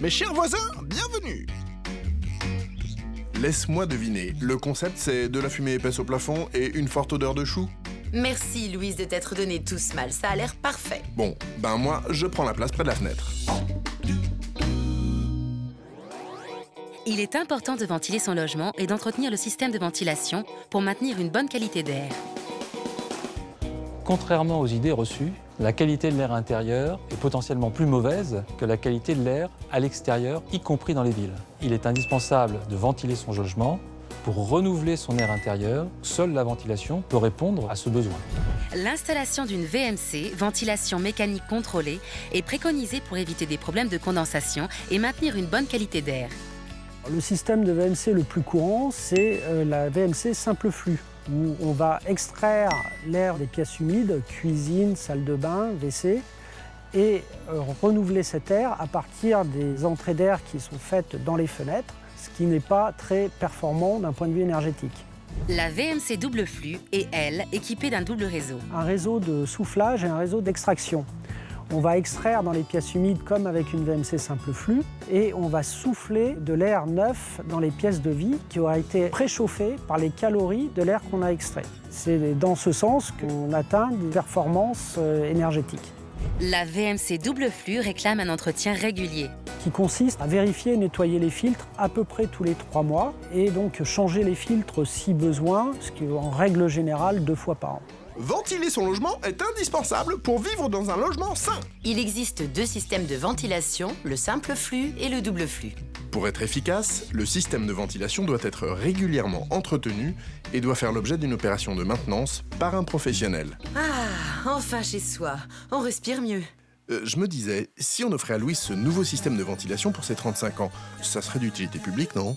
Mes chers voisins, bienvenue! Laisse-moi deviner, le concept c'est de la fumée épaisse au plafond et une forte odeur de chou? Merci, Louise, de t'être donné tout ce mal. Ça a l'air parfait. Bon, ben moi, je prends la place près de la fenêtre. Il est important de ventiler son logement et d'entretenir le système de ventilation pour maintenir une bonne qualité d'air. Contrairement aux idées reçues, la qualité de l'air intérieur est potentiellement plus mauvaise que la qualité de l'air à l'extérieur, y compris dans les villes. Il est indispensable de ventiler son logement pour renouveler son air intérieur. Seule la ventilation peut répondre à ce besoin. L'installation d'une VMC, ventilation mécanique contrôlée, est préconisée pour éviter des problèmes de condensation et maintenir une bonne qualité d'air. Le système de VMC le plus courant, c'est la VMC simple flux, où on va extraire l'air des pièces humides, cuisine, salle de bain, WC, et renouveler cet air à partir des entrées d'air qui sont faites dans les fenêtres, ce qui n'est pas très performant d'un point de vue énergétique. La VMC double flux est, elle, équipée d'un double réseau. Un réseau de soufflage et un réseau d'extraction. On va extraire dans les pièces humides comme avec une VMC simple flux et on va souffler de l'air neuf dans les pièces de vie qui aura été préchauffé par les calories de l'air qu'on a extrait. C'est dans ce sens qu'on atteint des performances énergétiques. La VMC double flux réclame un entretien régulier. Qui consiste à vérifier et nettoyer les filtres à peu près tous les 3 mois et donc changer les filtres si besoin, ce qui est en règle générale 2 fois par an. Ventiler son logement est indispensable pour vivre dans un logement sain. Il existe 2 systèmes de ventilation, le simple flux et le double flux. Pour être efficace, le système de ventilation doit être régulièrement entretenu et doit faire l'objet d'une opération de maintenance par un professionnel. Ah, enfin chez soi. On respire mieux. Je me disais, si on offrait à Louise ce nouveau système de ventilation pour ses 35 ans, ça serait d'utilité publique, non?